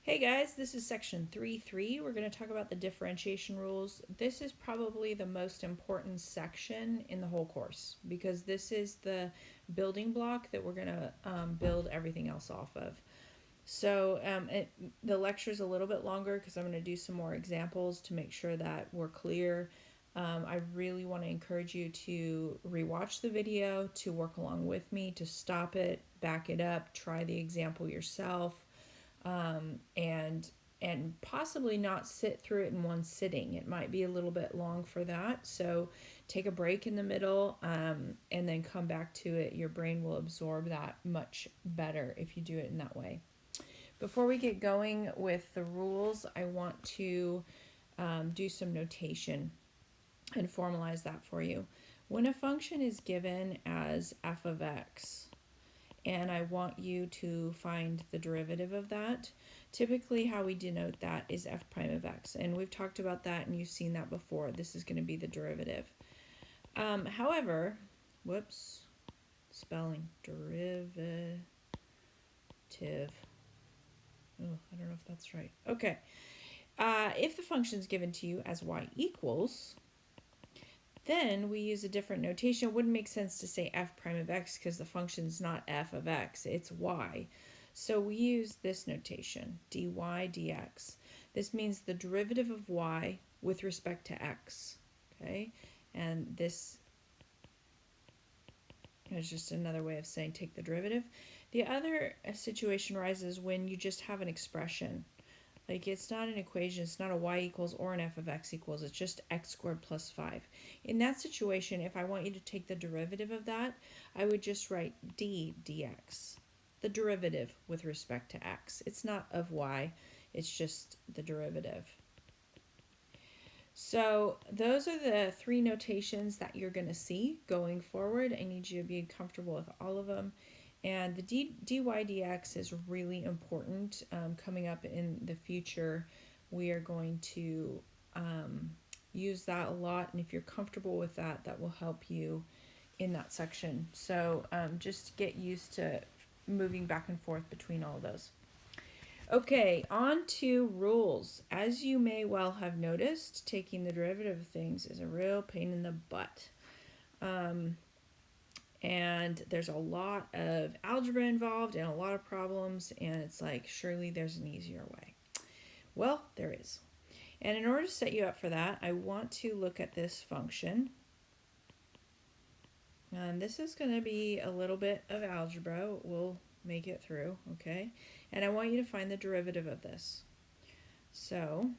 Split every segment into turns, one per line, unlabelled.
Hey guys, this is section 3.3. We're going to talk about the differentiation rules. This is probably the most important section in the whole course because this is the building block that we're going to build everything else off of. So the lecture is a little bit longer because I'm going to do some more examples to make sure that we're clear. I really want to encourage you to rewatch the video, to work along with me, to stop it, back it up, try the example yourself. And possibly not sit through it in one sitting. It might be a little bit long for that. So take a break in the middle and then come back to it. Your brain will absorb that much better if you do it in that way. Before we get going with the rules, I want to do some notation and formalize that for you. When a function is given as f of x, and I want you to find the derivative of that. Typically how we denote that is f prime of x, and we've talked about that and you've seen that before. This is going to be the derivative. However, whoops, spelling, derivative. Oh, I don't know if that's right. Okay. If the function is given to you as y equals, then we use a different notation. It wouldn't make sense to say f prime of x because the function's not f of x, it's y. So we use this notation, dy dx. This means the derivative of y with respect to x, okay? And this is just another way of saying take the derivative. The other situation arises when you just have an expression. Like it's not an equation, it's not a y equals or an f of x equals, it's just x squared plus 5. In that situation, if I want you to take the derivative of that, I would just write d dx, the derivative with respect to x. It's not of y, it's just the derivative. So those are the three notations that you're going to see going forward. I need you to be comfortable with all of them. And the dy dx is really important coming up in the future. We are going to use that a lot, and if you're comfortable with that, that will help you in that section. So just get used to moving back and forth between all of those. Okay, on to rules. As you may well have noticed, taking the derivative of things is a real pain in the butt. And there's a lot of algebra involved and a lot of problems, and it's like, surely there's an easier way. Well, there is. And in order to set you up for that, I want to look at this function. And this is going to be a little bit of algebra. We'll make it through, okay? And I want you to find the derivative of this. So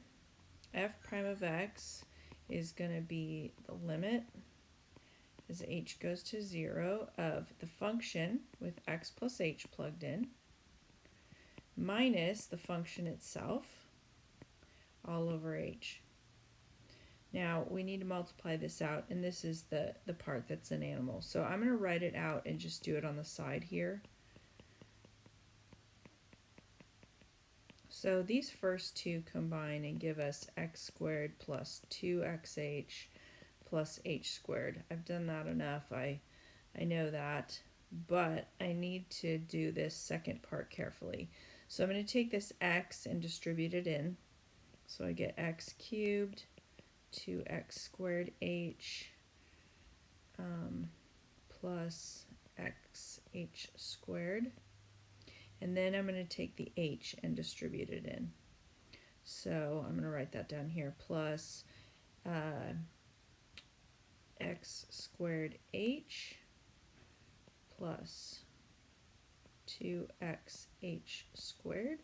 f prime of x is going to be the limit as h goes to 0 of the function with x plus h plugged in minus the function itself all over h. Now we need to multiply this out, and this is the part that's an animal. So I'm going to write it out and just do it on the side here. So these first two combine and give us x squared plus 2xh plus h squared. I've done that enough, I know that, but I need to do this second part carefully. So I'm going to take this x and distribute it in. So I get x cubed 2x squared h plus xh squared. And then I'm going to take the h and distribute it in. So I'm going to write that down here, plus x squared h plus 2xh squared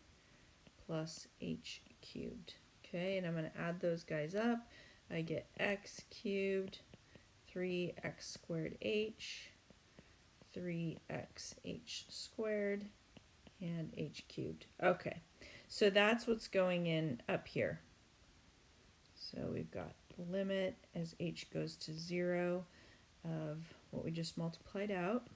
plus h cubed. Okay, and I'm going to add those guys up. I get x cubed, 3x squared h, 3xh squared, and h cubed. Okay, so that's what's going in up here. So we've got the limit as h goes to 0 of what we just multiplied out.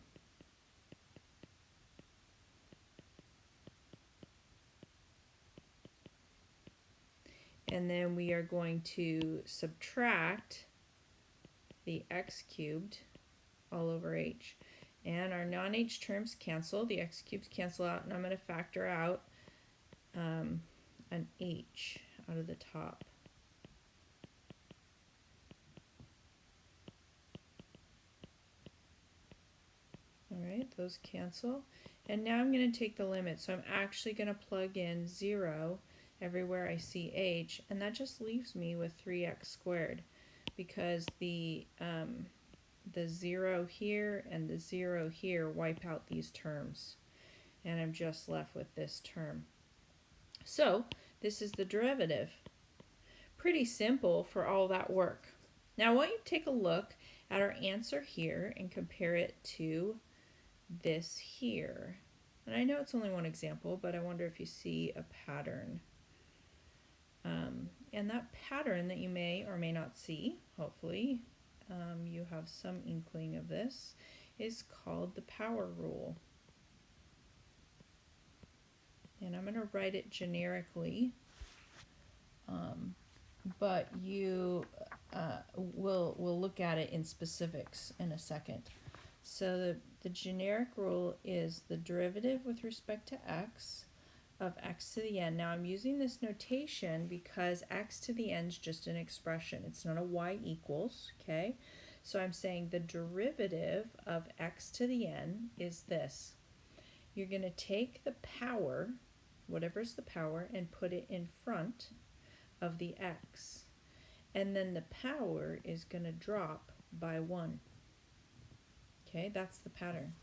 And then we are going to subtract the x cubed all over h. And our non-h terms cancel. The x cubes cancel out, and I'm going to factor out an h out of the top. All right, those cancel. And now I'm going to take the limit. So I'm actually going to plug in 0 everywhere I see h, and that just leaves me with 3x squared, because the 0 here and the 0 here wipe out these terms, and I'm just left with this term. So this is the derivative. Pretty simple for all that work. Now I want you to take a look at our answer here and compare it to this here. And I know it's only one example, but I wonder if you see a pattern. And that pattern that you may or may not see, hopefully you have some inkling of this, is called the power rule. And I'm going to write it generically, but you will look at it in specifics in a second. So the generic rule is the derivative with respect to x of x to the n. Now I'm using this notation because x to the n is just an expression. It's not a y equals, okay? So I'm saying the derivative of x to the n is this. You're going to take the power, whatever's the power, and put it in front of the x. And then the power is going to drop by 1. Okay, that's the pattern.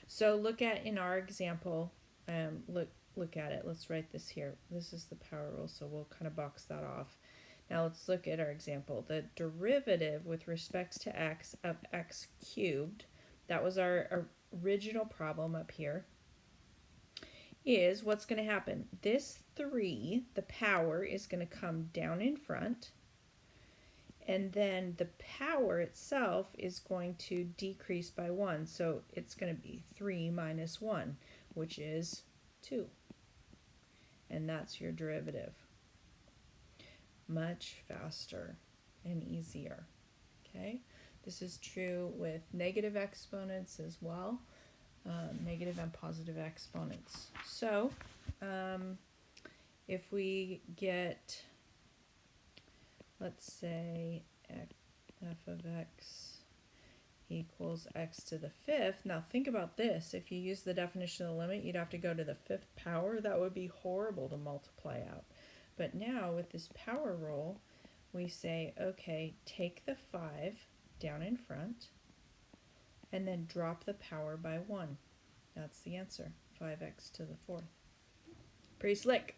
So look at, in our example, look at it. Let's write this here. This is the power rule, so we'll kind of box that off. Now let's look at our example. The derivative with respect to x of x cubed, that was our original problem up here, is what's going to happen. This 3, the power, is going to come down in front, and then the power itself is going to decrease by 1. So it's going to be 3 minus 1, which is 2. And that's your derivative. Much faster and easier. Okay? This is true with negative exponents as well. Negative and positive exponents. So if we get, let's say, f of x equals x to the 5th. Now think about this. If you use the definition of the limit, you'd have to go to the 5th power. That would be horrible to multiply out. But now with this power rule, we say, okay, take the 5 down in front and then drop the power by 1. That's the answer, 5x to the 4th. Pretty slick.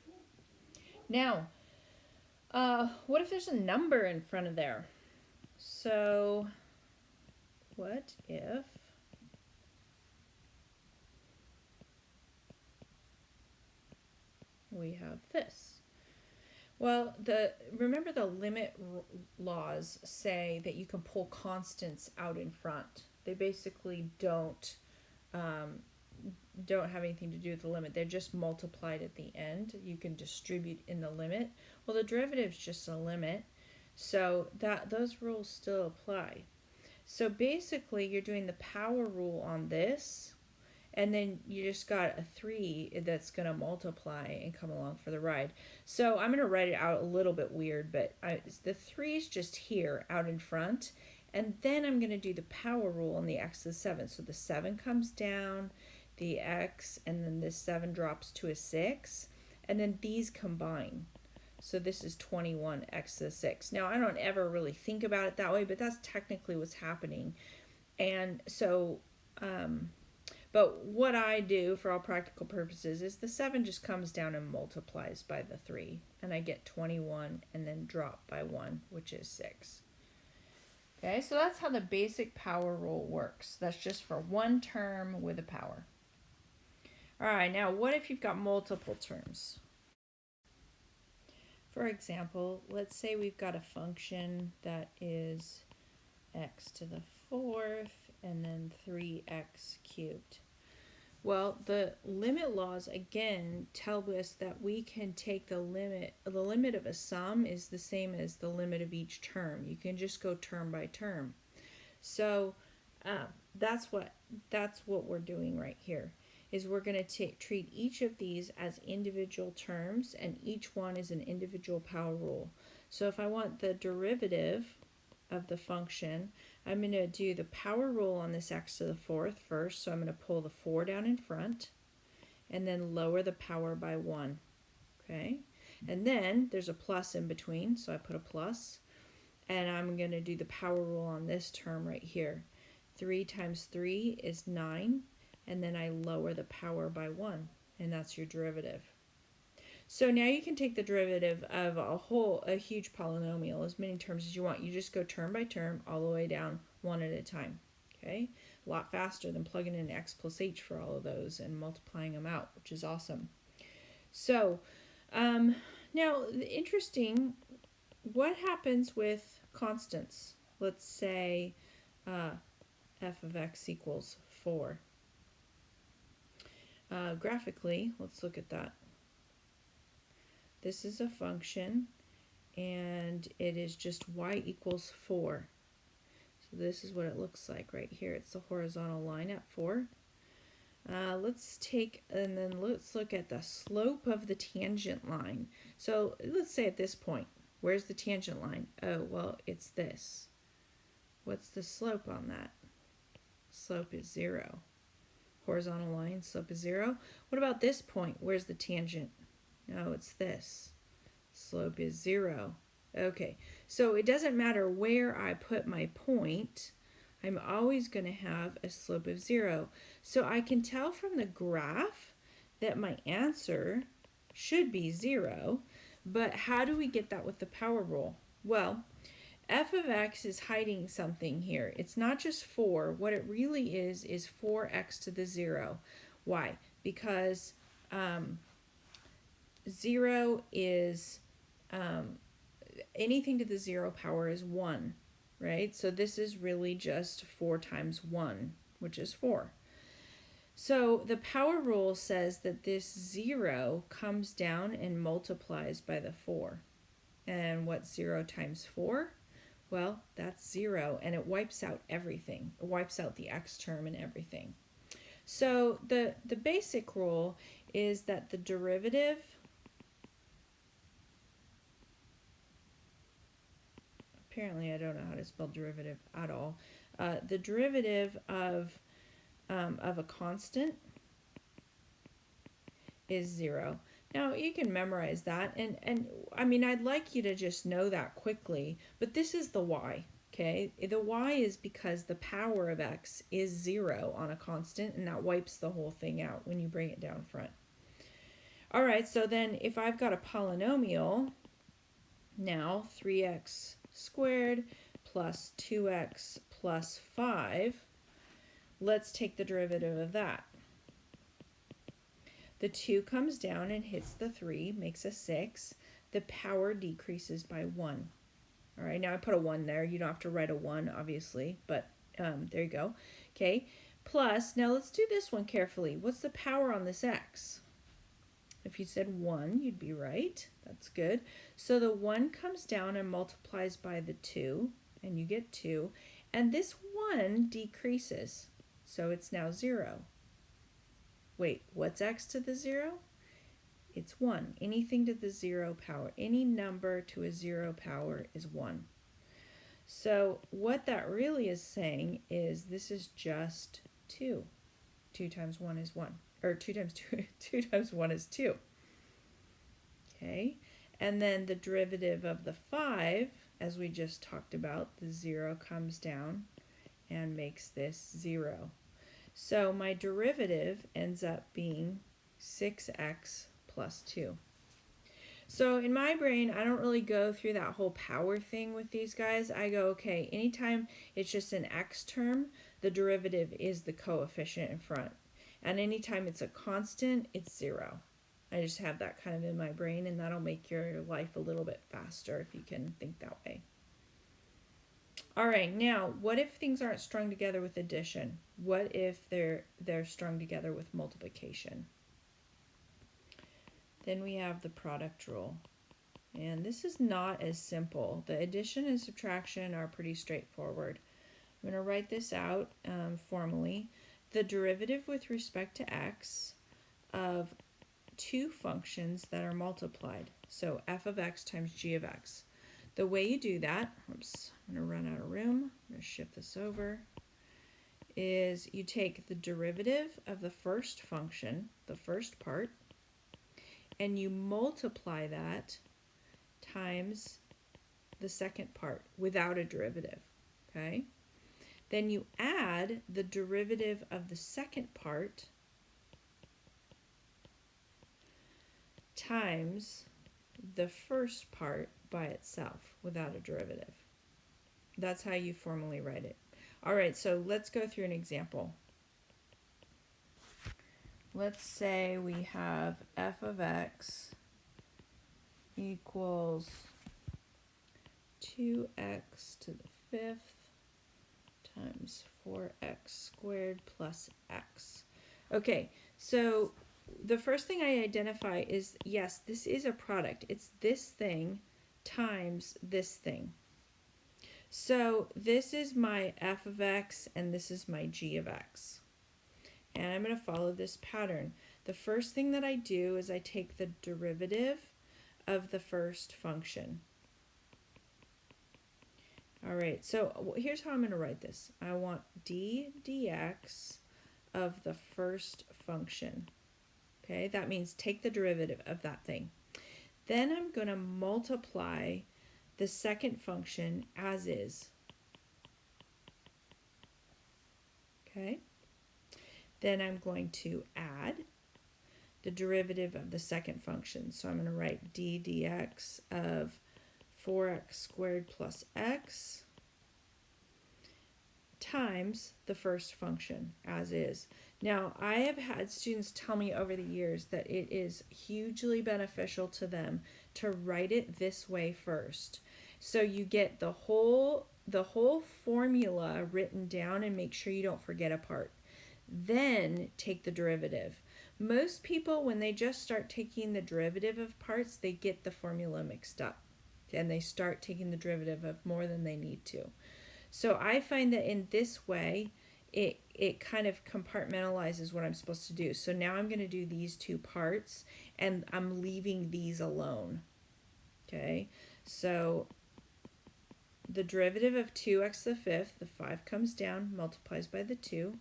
Now, what if there's a number in front of there? So what if we have this? Well, remember the limit laws say that you can pull constants out in front. They basically don't have anything to do with the limit. They're just multiplied at the end. You can distribute in the limit. Well, the derivative is just a limit, so those rules still apply. So basically, you're doing the power rule on this, and then you just got a 3 that's going to multiply and come along for the ride. So I'm going to write it out a little bit weird, but the 3 is just here out in front, and then I'm going to do the power rule on the x to the 7. So the 7 comes down, the x, and then this 7 drops to a 6, and then these combine. So this is 21 x to the 6. Now I don't ever really think about it that way, but that's technically what's happening. And so, but what I do for all practical purposes is the 7 just comes down and multiplies by the 3, and I get 21 and then drop by 1, which is 6. Okay, so that's how the basic power rule works. That's just for one term with a power. All right, now what if you've got multiple terms? For example, let's say we've got a function that is x to the 4th and then 3x cubed. Well, the limit laws again tell us that we can take the limit of a sum is the same as the limit of each term. You can just go term by term. So that's what we're doing right here. is we're going to treat each of these as individual terms, and each one is an individual power rule. So if I want the derivative of the function, I'm going to do the power rule on this x to the fourth first. So I'm going to pull the 4 down in front and then lower the power by 1. Okay, and then there's a plus in between, so I put a plus, and I'm going to do the power rule on this term right here. 3 times 3 is 9, and then I lower the power by 1, and that's your derivative. So now you can take the derivative of a huge polynomial, as many terms as you want. You just go term by term all the way down, one at a time. Okay, a lot faster than plugging in x plus h for all of those and multiplying them out, which is awesome. So now, interesting, what happens with constants? Let's say f of x equals 4. Graphically, let's look at that. This is a function, and it is just y equals 4. So this is what it looks like right here. It's the horizontal line at 4. Let's look at the slope of the tangent line. So let's say at this point, where's the tangent line? Oh, well, it's this. What's the slope on that? Slope is 0. Horizontal line, slope is 0. What about this point? Where's the tangent? No, it's this. Slope is 0. Okay, so it doesn't matter where I put my point, I'm always going to have a slope of 0. So I can tell from the graph that my answer should be 0, but how do we get that with the power rule? Well, f of x is hiding something here. It's not just 4. What it really is 4x to the 0. Why? Because 0 is, anything to the 0 power is 1. Right? So this is really just 4 times 1, which is 4. So the power rule says that this 0 comes down and multiplies by the 4. And what's 0 times 4? Well, that's 0, and it wipes out everything. It wipes out the x term and everything. So the basic rule is that the derivative apparently I don't know how to spell derivative at all. The derivative of a constant is 0. Now you can memorize that, and I mean I'd like you to just know that quickly, but this is the y. Okay, the y is because the power of x is 0 on a constant, and that wipes the whole thing out when you bring it down front. All right, so then if I've got a polynomial, now 3x squared plus 2x plus 5, let's take the derivative of that. The 2 comes down and hits the 3, makes a 6. The power decreases by 1. All right, now I put a 1 there. You don't have to write a 1, obviously, but there you go. Okay, plus, now let's do this one carefully. What's the power on this x? If you said 1, you'd be right. That's good. So the 1 comes down and multiplies by the 2, and you get 2. And this 1 decreases, so it's now 0. Wait, what's x to the 0? It's 1. Anything to the 0 power, any number to a 0 power is 1. So what that really is saying is this is just 2. 2 times 1 is 1. Or 2 times 2, 2 times 1 is 2. Okay, and then the derivative of the 5, as we just talked about, the 0 comes down and makes this 0. So my derivative ends up being 6x plus 2. So in my brain, I don't really go through that whole power thing with these guys. I go, okay, anytime it's just an x term, the derivative is the coefficient in front. And anytime it's a constant, it's 0. I just have that kind of in my brain, and that'll make your life a little bit faster if you can think that way. All right, now, what if things aren't strung together with addition? What if they're strung together with multiplication? Then we have the product rule. And this is not as simple. The addition and subtraction are pretty straightforward. I'm going to write this out formally. the derivative with respect to x of two functions that are multiplied. So f of x times g of x. The way you do that, oops, I'm going to run out of room. I'm going to shift this over, is you take the derivative of the first function, the first part, and you multiply that times the second part without a derivative, okay? Then you add the derivative of the second part times the first part by itself without a derivative. That's how you formally write it. All right, so let's go through an example. Let's say we have f of x equals 2x to the fifth times 4x squared plus x. Okay, so the first thing I identify is, yes, this is a product. It's this thing times this thing. So this is my f of x and this is my g of x. And I'm going to follow this pattern. The first thing that I do is I take the derivative of the first function. All right, so here's how I'm going to write this. I want d dx of the first function. Okay, that means take the derivative of that thing. Then I'm going to multiply the second function as is. Okay, then I'm going to add the derivative of the second function. So I'm going to write d dx of 4x squared plus x times the first function as is. Now, I have had students tell me over the years that it is hugely beneficial to them to write it this way first. So you get the whole formula written down and make sure you don't forget a part. Then take the derivative. Most people, when they just start taking the derivative of parts, they get the formula mixed up and they start taking the derivative of more than they need to. So I find that in this way, it kind of compartmentalizes what I'm supposed to do. So now I'm going to do these two parts, and I'm leaving these alone. Okay, so the derivative of 2x to the fifth, the 5 comes down, multiplies by the 2,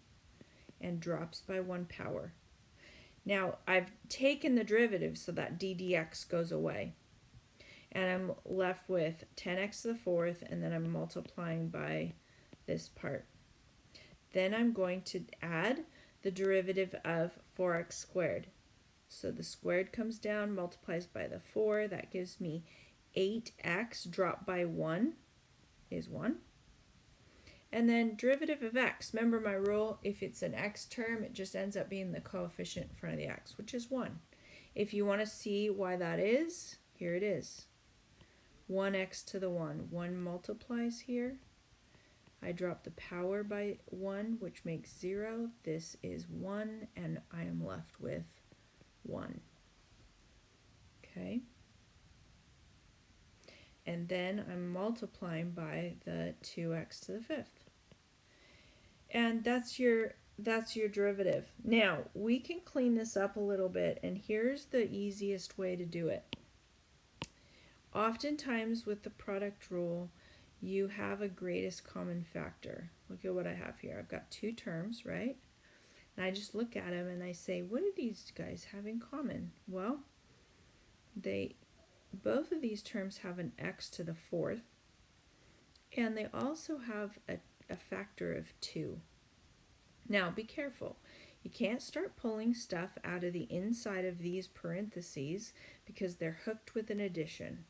and drops by 1 power. Now, I've taken the derivative, so that d dx goes away. And I'm left with 10x to the fourth, and then I'm multiplying by this part. Then I'm going to add the derivative of 4x squared. So the squared comes down, multiplies by the 4. That gives me 8x dropped by 1 is 1. And then derivative of x. Remember my rule, if it's an x term, it just ends up being the coefficient in front of the x, which is 1. If you want to see why that is, here it is. 1x to the 1. 1 multiplies here. I drop the power by 1, which makes 0. This is 1, and I am left with 1. Okay. And then I'm multiplying by the 2x to the fifth. And that's your derivative. Now, we can clean this up a little bit, and here's the easiest way to do it. Oftentimes with the product rule, you have a greatest common factor. Look at what I have here. I've got two terms, right? And I just look at them and I say, what do these guys have in common? Well, both of these terms have an x to the fourth, and they also have a factor of 2. Now, be careful. You can't start pulling stuff out of the inside of these parentheses because they're hooked with an addition.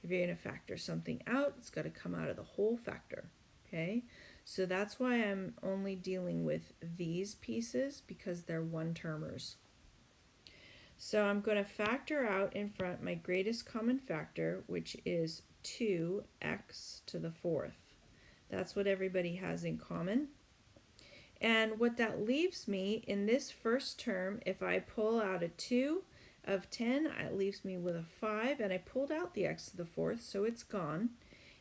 If you're going to factor something out, it's got to come out of the whole factor, okay? So that's why I'm only dealing with these pieces, because they're one-termers. So I'm going to factor out in front my greatest common factor, which is 2x to the fourth. That's what everybody has in common. And what that leaves me in this first term, if I pull out a 2 of 10, it leaves me with a 5, and I pulled out the x to the fourth, so it's gone.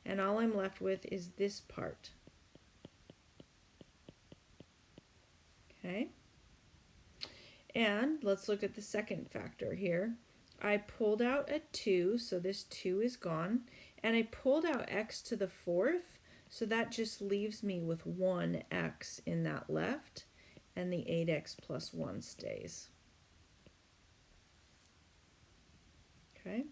And all I'm left with is this part. Okay. And let's look at the second factor here. I pulled out a 2, so this 2 is gone. And I pulled out x to the fourth, so that just leaves me with 1x in that left. And the 8x plus 1 stays. Okay.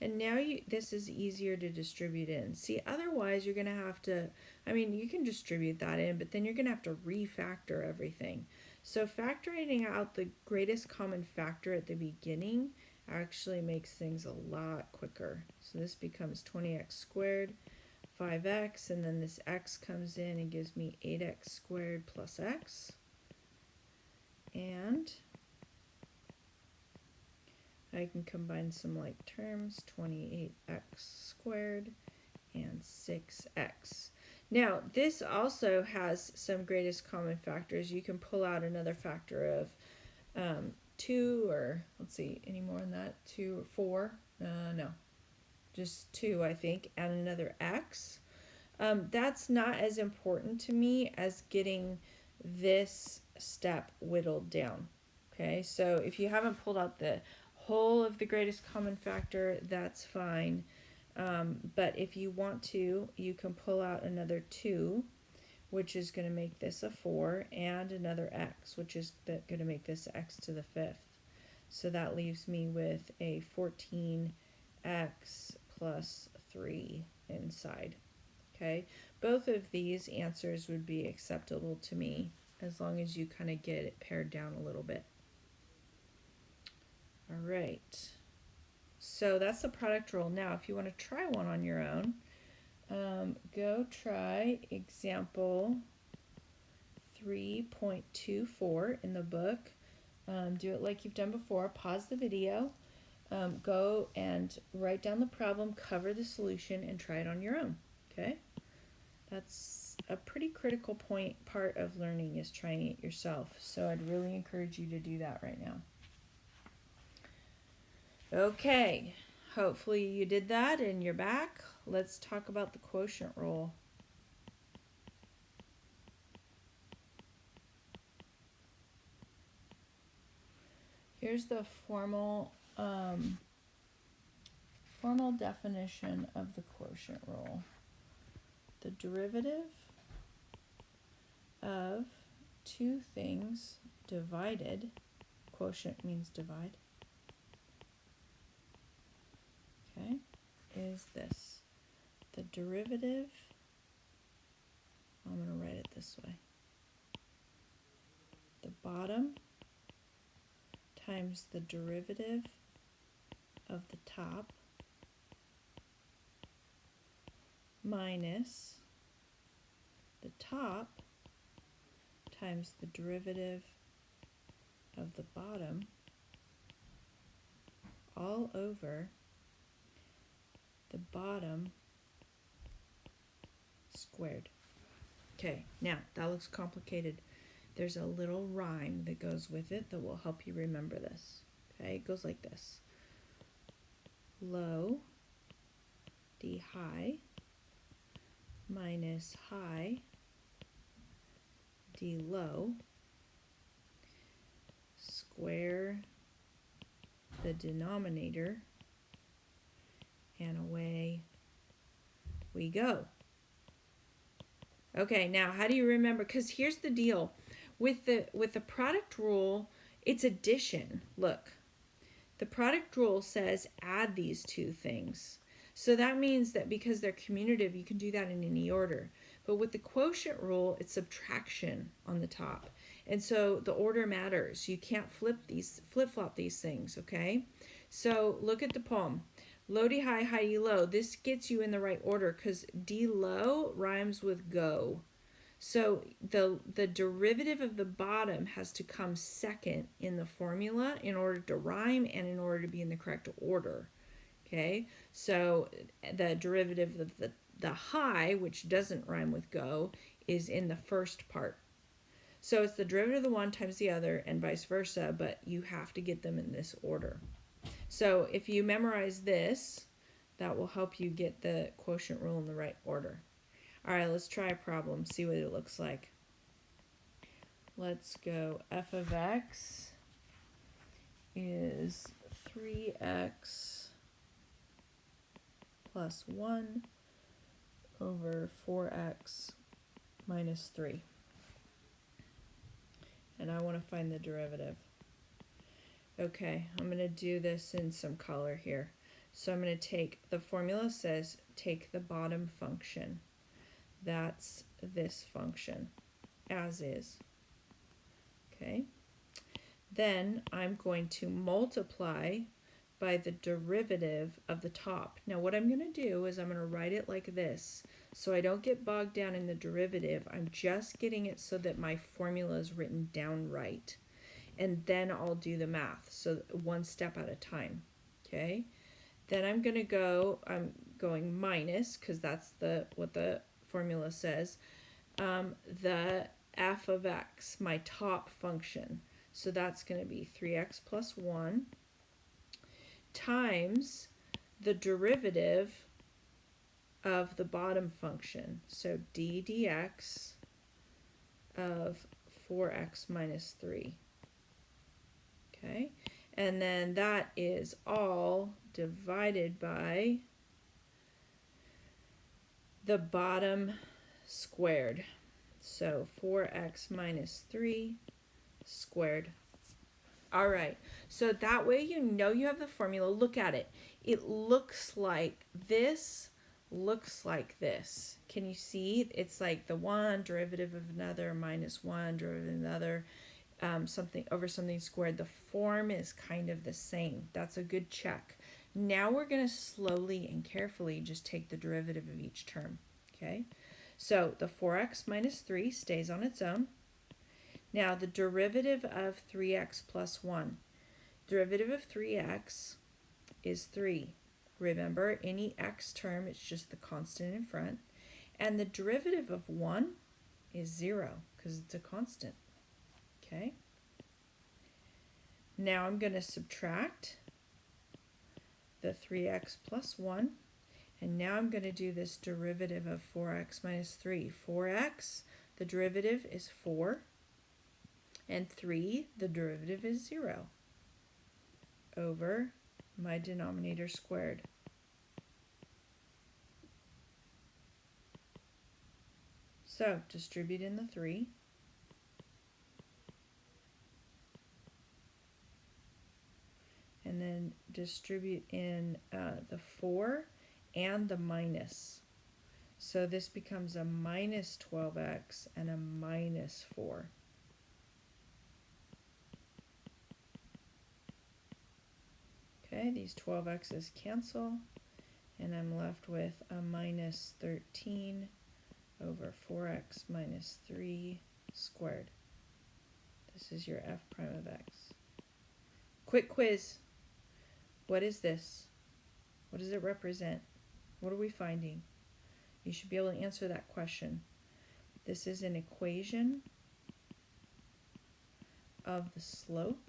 And now this is easier to distribute in. See, otherwise you're going to have to, I mean, you can distribute that in, but then you're going to have to refactor everything. So factoring out the greatest common factor at the beginning actually makes things a lot quicker. So this becomes 20x squared, 5x, and then this x comes in and gives me 8x squared plus x. And I can combine some like terms, 28x squared and 6x. Now, this also has some greatest common factors. You can pull out another factor of 2, or let's see, any more than that? 2 or 4? No, just 2, I think, and another x. That's not as important to me as getting this step whittled down. Okay, so if you haven't pulled out the whole of the greatest common factor, that's fine. But if you want to, you can pull out another 2, which is going to make this a 4, and another x, which is going to make this x to the fifth. So that leaves me with a 14x plus 3 inside. Okay, both of these answers would be acceptable to me as long as you kind of get it pared down a little bit. All right, so that's the product rule. Now, if you want to try one on your own, go try example 3.24 in the book. Do it like you've done before. Pause the video. Go and write down the problem, cover the solution, and try it on your own. Okay? That's a pretty critical part of learning, is trying it yourself. So I'd really encourage you to do that right now. Okay, hopefully you did that and you're back. Let's talk about the quotient rule. Here's the formal definition of the quotient rule. The derivative of two things divided, quotient means divide, okay, is this. The derivative, I'm going to write it this way. The bottom times the derivative of the top minus the top times the derivative of the bottom all over the bottom squared. Okay, now that looks complicated. There's a little rhyme that goes with it that will help you remember this. Okay, it goes like this. Low d high minus high d low, square the denominator, and away we go. Okay, now how do you remember? Because here's the deal. With the product rule, it's addition. Look, the product rule says add these two things. So that means that because they're commutative, you can do that in any order. But with the quotient rule, it's subtraction on the top. And so the order matters. You can't flip-flop these things, okay? So look at the poem. Low D high, high D low. This gets you in the right order because D low rhymes with go. So the derivative of the bottom has to come second in the formula in order to rhyme and in order to be in the correct order. Okay, so the derivative of the high, which doesn't rhyme with go, is in the first part. So it's the derivative of the one times the other and vice versa, but you have to get them in this order. So if you memorize this, that will help you get the quotient rule in the right order. All right, let's try a problem, see what it looks like. let's go. F of x is 3x plus 1 over 4x minus 3. And I want to find the derivative. Okay, I'm going to do this in some color here. So I'm going to take, the formula says take the bottom function. That's this function, as is. Okay. Then I'm going to multiply by the derivative of the top. Now what I'm going to do is I'm going to write it like this. So I don't get bogged down in the derivative. I'm just getting it so that my formula is written down right. And then I'll do the math. So one step at a time. Okay. Then I'm going minus, because that's what the formula says, the f of x, my top function. So that's going to be 3x plus 1 times the derivative of the bottom function. So d dx of 4x minus 3. Okay, and then that is all divided by the bottom squared. So 4x minus 3 squared. All right, so that way you know you have the formula. Look at it. It looks like this, looks like this. Can you see? It's like the one derivative of another minus one derivative of another, something over something squared. The form is kind of the same. That's a good check. Now we're going to slowly and carefully just take the derivative of each term. Okay, so the 4x minus 3 stays on its own. Now the derivative of 3x plus 1. Derivative of 3x is 3. Remember, any x term, it's just the constant in front. And the derivative of 1 is 0, because it's a constant. Okay. Now I'm going to subtract the 3x plus 1. And now I'm going to do this derivative of 4x minus 3. 4x, the derivative is 4. And 3, the derivative is 0 over my denominator squared. So distribute in the 3. And then distribute in the 4 and the minus. So this becomes a minus 12x and a minus 4. Okay, these 12x's cancel, and I'm left with a minus 13 over 4x minus 3 squared. This is your f prime of x. Quick quiz. What is this? What does it represent? What are we finding? You should be able to answer that question. This is an equation of the slope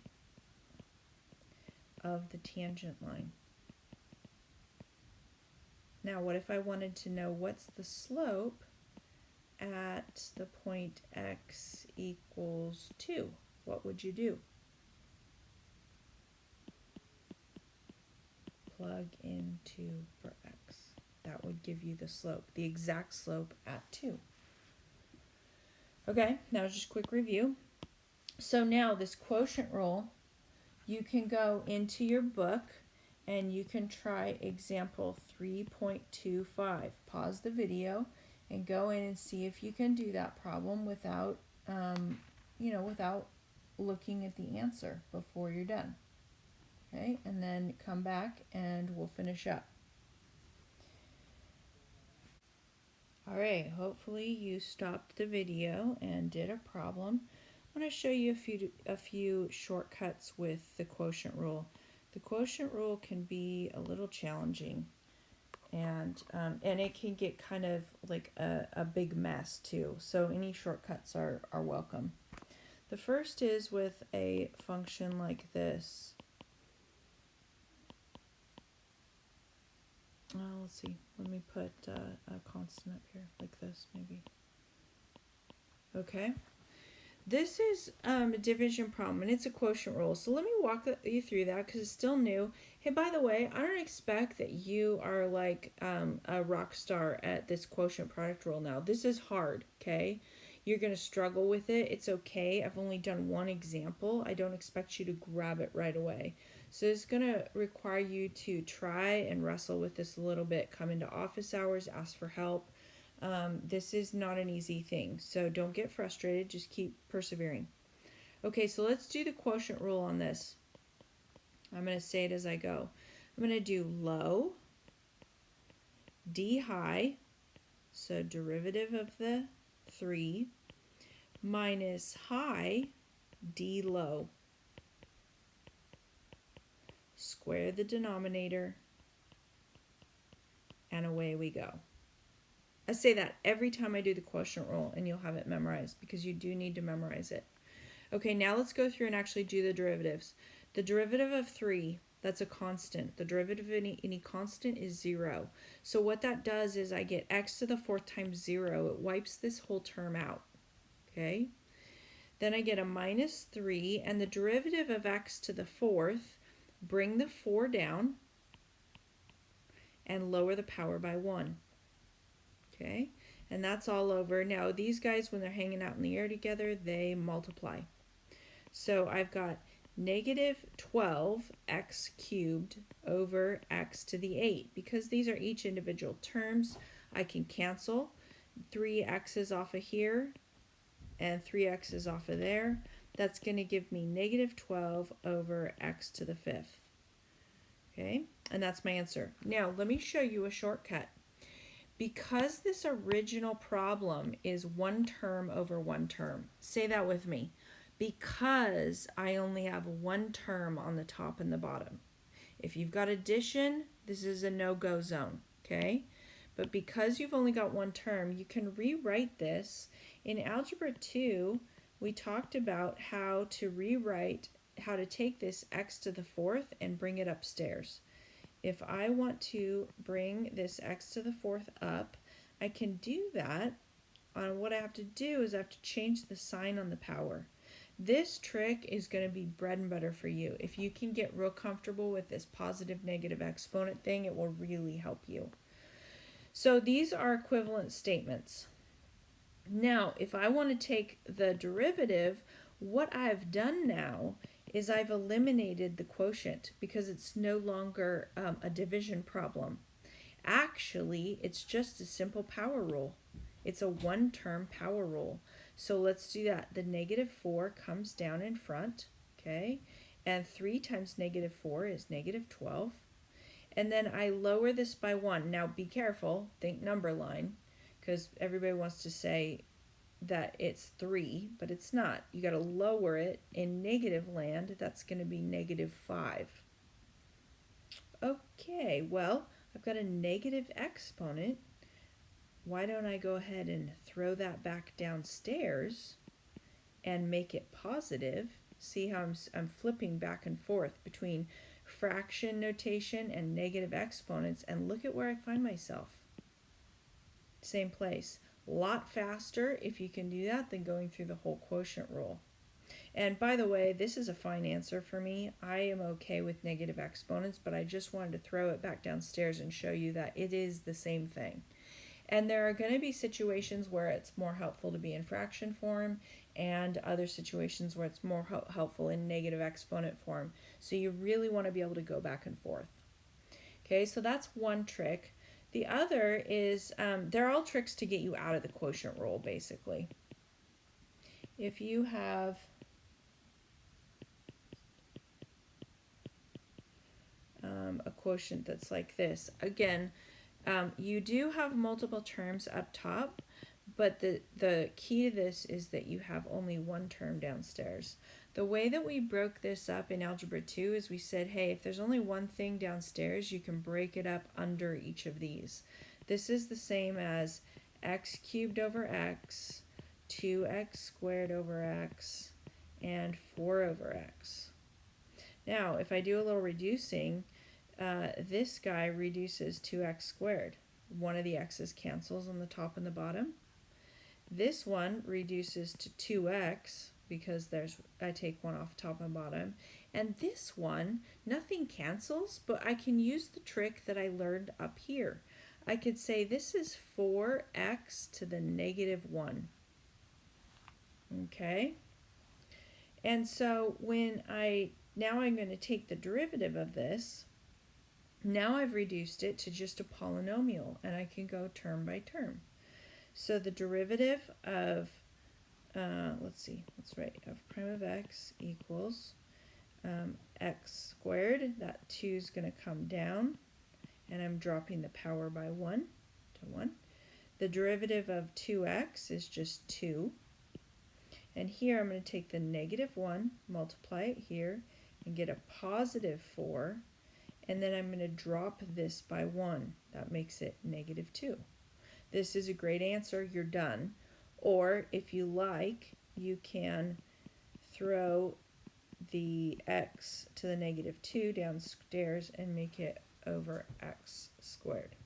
of the tangent line. Now, what if I wanted to know what's the slope at the point x equals 2? What would you do? Plug in 2 for x. That would give you the slope, the exact slope at 2. Okay, now just a quick review. So now this quotient rule, you can go into your book and you can try example 3.25. Pause the video and go in and see if you can do that problem without, without looking at the answer before you're done. Okay, and then come back and we'll finish up. All right, hopefully you stopped the video and did a problem. I'm going to show you a few shortcuts with the quotient rule. The quotient rule can be a little challenging, and it can get kind of like a big mess too. So any shortcuts are welcome. The first is with a function like this. Let's see. Let me put a constant up here like this, maybe. Okay. This is a division problem, and it's a quotient rule. So let me walk you through that because it's still new. Hey, by the way, I don't expect that you are like a rock star at this quotient product rule now. This is hard, okay? You're going to struggle with it. It's okay. I've only done one example. I don't expect you to grab it right away. So it's going to require you to try and wrestle with this a little bit. Come into office hours, ask for help. This is not an easy thing, so don't get frustrated, just keep persevering. Okay, so let's do the quotient rule on this. I'm going to say it as I go. I'm going to do low, d high, so derivative of the 3, minus high, d low. Square the denominator, and away we go. I say that every time I do the quotient rule, and you'll have it memorized because you do need to memorize it. Okay, now let's go through and actually do the derivatives. The derivative of 3, that's a constant. The derivative of any constant is 0. So what that does is I get x to the 4th times 0. It wipes this whole term out. Okay? Then I get a minus 3, and the derivative of x to the 4th, bring the 4 down and lower the power by 1. Okay? And that's all over. Now, these guys, when they're hanging out in the air together, they multiply. So I've got negative 12x cubed over x to the 8. Because these are each individual terms, I can cancel 3x's off of here and 3x's off of there. That's going to give me negative 12 over x to the 5th. Okay, and that's my answer. Now, let me show you a shortcut. Because this original problem is one term over one term, say that with me. Because I only have one term on the top and the bottom. If you've got addition, this is a no-go zone, okay? But because you've only got one term, you can rewrite this. In Algebra 2, we talked about how to take this x to the 4th and bring it upstairs. If I want to bring this x to the 4th up, I can do that. What I have to do is I have to change the sign on the power. This trick is going to be bread and butter for you. If you can get real comfortable with this positive negative exponent thing, it will really help you. So these are equivalent statements. Now, if I want to take the derivative, what I've done now is I've eliminated the quotient because it's no longer a division problem. Actually, it's just a simple power rule. It's a one-term power rule. So let's do that. The negative 4 comes down in front, okay? And 3 times negative 4 is negative 12. And then I lower this by 1. Now be careful, think number line, because everybody wants to say that it's 3, but it's not. You got to lower it in negative land. That's going to be negative 5. Okay, well, I've got a negative exponent. Why don't I go ahead and throw that back downstairs and make it positive? See how I'm flipping back and forth between fraction notation and negative exponents, and look at where I find myself. Same place. A lot faster if you can do that than going through the whole quotient rule. And by the way, this is a fine answer for me. I am okay with negative exponents, but I just wanted to throw it back downstairs and show you that it is the same thing. And there are going to be situations where it's more helpful to be in fraction form and other situations where it's more helpful in negative exponent form. So you really want to be able to go back and forth. Okay, so that's one trick. The other is, they're all tricks to get you out of the quotient rule, basically. If you have a quotient that's like this, again, you do have multiple terms up top, but the key to this is that you have only one term downstairs. The way that we broke this up in Algebra 2 is we said, hey, if there's only one thing downstairs, you can break it up under each of these. This is the same as x cubed over x, 2x squared over x, and 4 over x. Now, if I do a little reducing, this guy reduces 2x squared. One of the x's cancels on the top and the bottom. This one reduces to 2x, because I take one off top and bottom. And this one, nothing cancels, but I can use the trick that I learned up here. I could say this is 4x to the negative 1. Okay? And so now I'm going to take the derivative of this. Now I've reduced it to just a polynomial, and I can go term by term. So the derivative of, let's write f prime of x equals x squared. That 2 is going to come down, and I'm dropping the power by 1 to 1. The derivative of 2x is just 2. And here I'm going to take the negative 1, multiply it here, and get a positive 4. And then I'm going to drop this by 1. That makes it negative 2. This is a great answer. You're done. Or if you like, you can throw the x to the negative 2 downstairs and make it over x squared.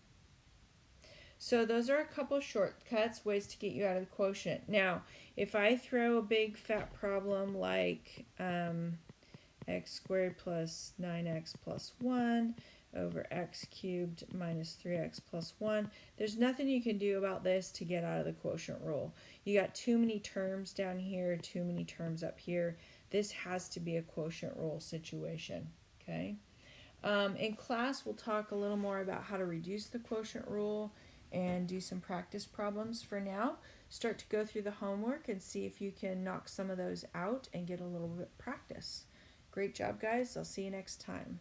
So those are a couple shortcuts, ways to get you out of the quotient. Now, if I throw a big fat problem like x squared plus 9x plus 1 over x cubed minus 3x plus 1, there's nothing you can do about this to get out of the quotient rule. You got too many terms down here, too many terms up here. This has to be a quotient rule situation, okay? In class, we'll talk a little more about how to reduce the quotient rule and do some practice problems. For now, start to go through the homework and see if you can knock some of those out and get a little bit of practice. Great job, guys. I'll see you next time.